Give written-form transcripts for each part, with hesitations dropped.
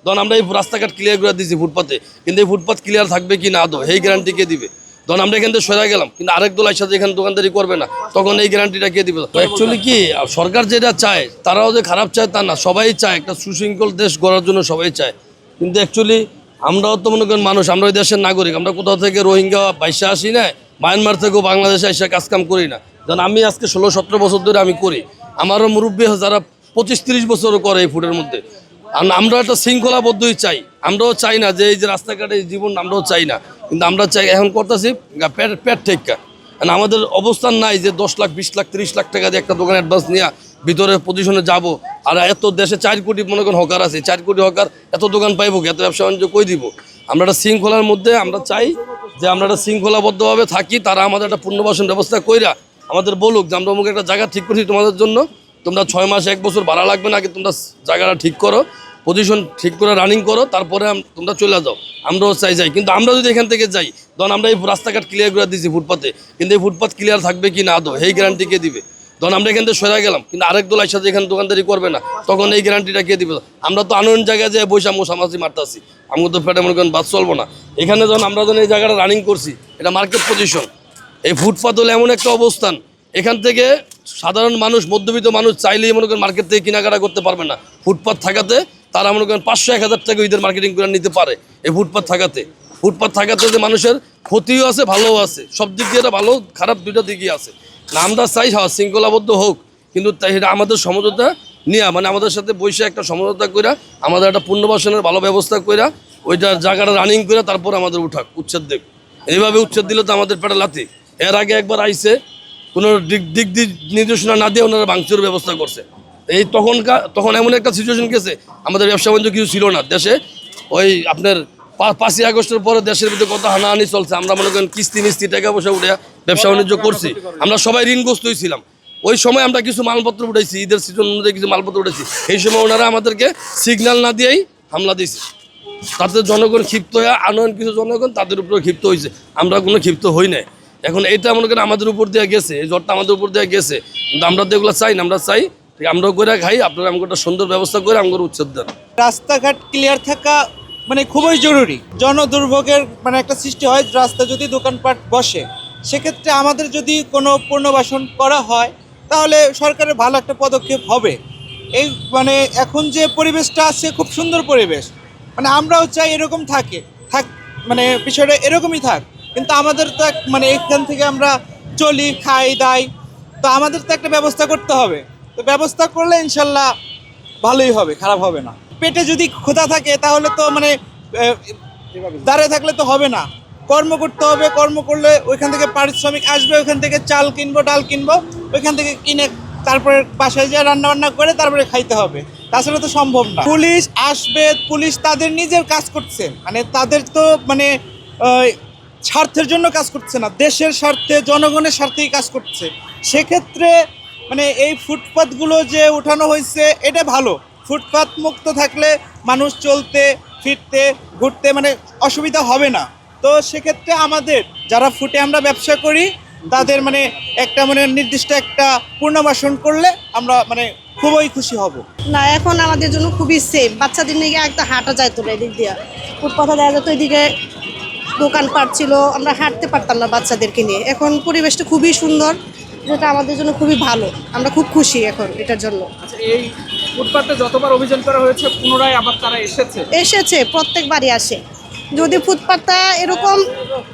ধরুন আমরা এই রাস্তাঘাট ক্লিয়ার করে দিয়েছি ফুটপাতে, কিন্তু এই ফুটপাত ক্লিয়ার থাকবে কি না আদৌ এই গ্যারান্টি কে দিবে? ধরুন আমরা এখান থেকে সরে গেলাম, কিন্তু আরেক দল সাথে এখানে দোকানদারি করবে না, তখন এই গ্যারান্টিটা কে দিবে? অ্যাকচুয়ালি কি সরকার যেটা চায়, তারাও যে খারাপ চায় তা না, সবাই চায় একটা সুশৃঙ্খল দেশ গড়ার জন্য, সবাই চায়। কিন্তু অ্যাকচুয়ালি আমরাও তো মনে করেন মানুষ, আমরা ওই দেশের নাগরিক, আমরা কোথাও থেকে রোহিঙ্গা বাইশে আসি না, মায়ানমার থেকেও বাংলাদেশে এসে কাজকাম করি না। যেমন আমি আজকে 16-17 বছর ধরে আমি করি, আমারও মুরব্বী যারা 25-30 বছরও করে এই ফুটের মধ্যে। আর আমরা একটা শৃঙ্খলাবদ্ধই চাই, আমরাও চাই না যে এই যে রাস্তাঘাটে জীবন আমরাও চাই না, কিন্তু আমরা চাই এখন করতেছি পেট ঠেকা। আমাদের অবস্থান নাই যে 10 লাখ 20 লাখ 30 লাখ টাকা দিয়ে একটা দোকানে অ্যাডভান্স নিয়ে ভিতরে পজিশনে যাব। আর এত দেশে 4 কোটি মনে করেন হকার আছে, 4 কোটি হকার এত দোকান পাইব, এত ব্যবসা বাণিজ্য কই দিব? আমরা একটা শৃঙ্খলার মধ্যে আমরা চাই যে আমরা একটা শৃঙ্খলাবদ্ধভাবে থাকি, তারা আমাদের একটা পুনর্বাসন ব্যবস্থা কইরা আমাদের বলুক যে আমরা অমুক একটা জায়গা ঠিক করছি তোমাদের জন্য, তোমরা 6 মাস 1 বছর ভাড়া লাগবে না, আগে তোমরা জায়গাটা ঠিক করো, পজিশন ঠিক করে রানিং করো, তারপরে তোমরা চলে যাও। আমরাও যাই, কিন্তু আমরা যদি এখান থেকে যাই, ধরুন আমরা এই রাস্তাঘাট ক্লিয়ার করে দিয়েছি ফুটপাতে, কিন্তু এই ফুটপাত ক্লিয়ার থাকবে কি না আদৌ এই গ্যারান্টি কে দিবে? ধরুন আমরা এখান থেকে সরে গেলাম, কিন্তু আরেক দল সাথে এখানে দোকানদারি করবে না, তখন এই গ্যারান্টিটা কে দিবে? আমরা তো আনন্দ জায়গায় যে বৈশা মশামাছি মারতেছি, আমাকে তো পেটে মনে করেন বাস চলবো না। এখানে যখন আমরা যখন এই জায়গাটা রানিং করছি, এটা মার্কেট পজিশন, এই ফুটপাত হলো এমন একটা অবস্থান, এখান থেকে সাধারণ মানুষ, মধ্যবিত্ত মানুষ চাইলেই মনে করেন মার্কেট থেকে কেনাকাটা করতে পারবে না। ফুটপাত থাকাতে তারা মনে করেন 500-1000 টাকা ঈদের মার্কেটিং করে নিতে পারে এই ফুটপাত থাকাতে যে মানুষের ক্ষতিও আছে, ভালোও আছে, সব দিক দিয়ে এটা ভালো খারাপ দুইটা দিকই আছে। না আমরা চাই শৃঙ্খলাবদ্ধ হোক, কিন্তু এটা আমাদের সমঝোতা নিয়ে, মানে আমাদের সাথে বসে একটা সমঝোতা করে আমাদের একটা পুনর্বাসনের ভালো ব্যবস্থা করে ওইটার জায়গাটা রানিং করে তারপর আমাদের উচ্ছেদ দেখ। এইভাবে উচ্ছেদ দিলে তো আমাদের পেটে লাথি। এর আগে একবার আইসে কোনো দিক নির্দেশনা না দিয়ে ওনারা ভাঙচুরের ব্যবস্থা করছে। এই তখন এমন একটা সিচুয়েশন গেছে, আমাদের ব্যবসা বাণিজ্য কিছু ছিল না দেশে। ওই আপনার 5ই আগস্টের পরে দেশের ভিতরে কত হানাহানি চলছে, আমরা মনে করেন কিস্তি টাকা পয়সা উঠে ব্যবসা বাণিজ্য করছি, আমরা সবাই ঋণগ্রস্ত হয়েছিলাম। ওই সময় আমরা কিছু মালপত্র উঠেছি, ঈদের সিজন অনুযায়ী কিছু মালপত্র উঠেছি, এই সময় ওনারা আমাদেরকে সিগন্যাল না দিয়েই হামলা দিয়েছে। তাতে জনগণ ক্ষিপ্ত হয়ে, আনয়ন কিছু জনগণ তাদের উপরে ক্ষিপ্ত হয়েছে, আমরা কোনো ক্ষিপ্ত হই নাই। এখন এইটা মনে করেন আমাদের উপর দিয়ে গেছে, এই জ্বরটা আমাদের উপর দিয়ে গেছে, কিন্তু আমরা তো এগুলো চাই না, আমরা চাই আমরাও করে খাই, আপনারা আমাকে একটা সুন্দর ব্যবস্থা করে আমাকে উচ্ছেদ দেন। রাস্তাঘাট ক্লিয়ার থাকা মানে খুবই জরুরি। জনদুর্ভোগের মানে একটা সৃষ্টি হয় রাস্তা যদি দোকানপাট বসে, সেক্ষেত্রে আমাদের যদি কোনো পুনর্বাসন করা হয় তাহলে সরকারের ভালো একটা পদক্ষেপ হবে। এই মানে এখন যে পরিবেশটা আছে খুব সুন্দর পরিবেশ, মানে আমরাও চাই এরকম থাক, মানে বিষয়টা এরকমই থাক, কিন্তু আমাদের তো মানে এখান থেকে আমরা চলি খাই দাই, তো আমাদের তো একটা ব্যবস্থা করতে হবে। তো ব্যবস্থা করলে ইনশাল্লাহ ভালোই হবে, খারাপ হবে না। পেটে যদি ক্ষুধা থাকে তাহলে তো মানে দাঁড়িয়ে থাকলে তো হবে না, কর্ম করতে হবে। কর্ম করলে ওইখান থেকে পারিশ্রমিক আসবে, ওইখান থেকে চাল কিনবো, ডাল কিনবো, ওইখান থেকে কিনে তারপরে বাসায় যেয়ে রান্না করে তারপরে খাইতে হবে, তাছাড়া তো সম্ভব না। পুলিশ আসবে, পুলিশ তাদের নিজের কাজ করছে, মানে তাদের তো মানে স্বার্থের জন্য কাজ করছে না, দেশের স্বার্থে, জনগণের স্বার্থেই কাজ করছে। সেক্ষেত্রে মানে এই ফুটপাতগুলো যে উঠানো হয়েছে এটা ভালো। ফুটপাত মুক্ত থাকলে মানুষ চলতে ফিরতে ঘুরতে মানে অসুবিধা হবে না। তো সেক্ষেত্রে আমাদের যারা ফুটে আমরা ব্যবসা করি তাদের মানে একটা মানে নির্দিষ্ট একটা পুনর্বাসন করলে আমরা মানে খুবই খুশি হব। না, এখন আমাদের জন্য খুবই সেফ। বাচ্চাদের নিয়ে একটা হাঁটা যায় তো এদিক দিয়ে, ফুটপাথে দেখা যেত, এদিকে দোকানপাট ছিল, আমরা হাঁটতে পারতাম না বাচ্চাদেরকে নিয়ে। এখন পরিবেশটা খুবই সুন্দর, যেটা আমাদের জন্য খুবই ভালো, আমরা খুব খুশি এখন এটার জন্য। আচ্ছা, এই ফুটপাতে যতবার অভিযান করা হয়েছে পুনরায় আবার তারা এসেছে প্রত্যেকবারই আসে। যদি ফুটপাতটা এরকম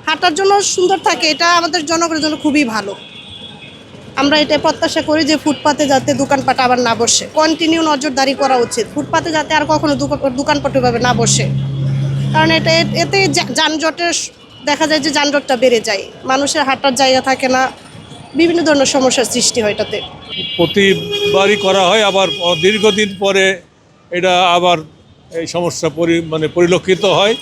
হাঁটার জন্য সুন্দর থাকে, এটা আমাদের জনগণের জন্য খুবই ভালো। আমরা এটা প্রত্যাশা করি যে ফুটপাতে যাতে দোকানপাট আবার না বসে, কন্টিনিউ নজরদারি করা উচিত, ফুটপাতে যাতে আর কখনো দোকানপাট ভাবে না বসে। কারণ এতে যানজটের দেখা যায় যে যানজটটা বেড়ে যায়, মানুষের হাঁটার জায়গা থাকে না, বিভিন্ন ধরনের সমস্যার সৃষ্টি হয় এটাতে। প্রতিবারই করা হয়, আবার দীর্ঘদিন পরে এটা আবার এই সমস্যা পরিলক্ষিত হয়,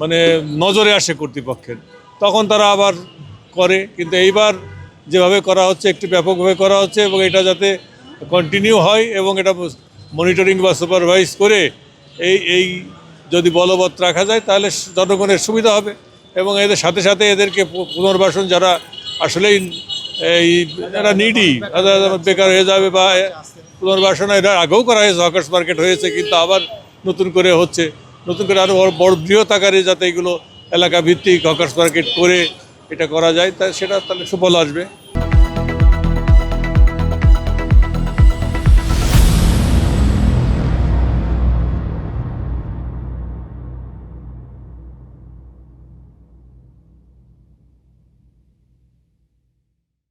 মানে নজরে আসে কর্তৃপক্ষের, তখন তারা আবার করে। কিন্তু এইবার যেভাবে করা হচ্ছে একটু ব্যাপকভাবে করা হচ্ছে, এবং এটা যাতে কন্টিনিউ হয় এবং এটা মনিটরিং বা সুপারভাইজ করে এই যদি বলবৎ রাখা যায় তাহলে জনগণের সুবিধা হবে। এবং এদের সাথে সাথে এদেরকে পুনর্বাসন, যারা আসলেই এরা নিডি বেকার হয়ে যাবে বা পুনর্বাসন এরা আগেও করা হয়েছে, হকার্স মার্কেট হয়েছে, কিন্তু আবার নতুন করে হচ্ছে, নতুন করে আরও বড় বৃহৎ আকারে যাতে এগুলো এলাকা ভিত্তিক হকার্স মার্কেট করে এটা করা যায়, তা সেটা তাহলে সুফল আসবে।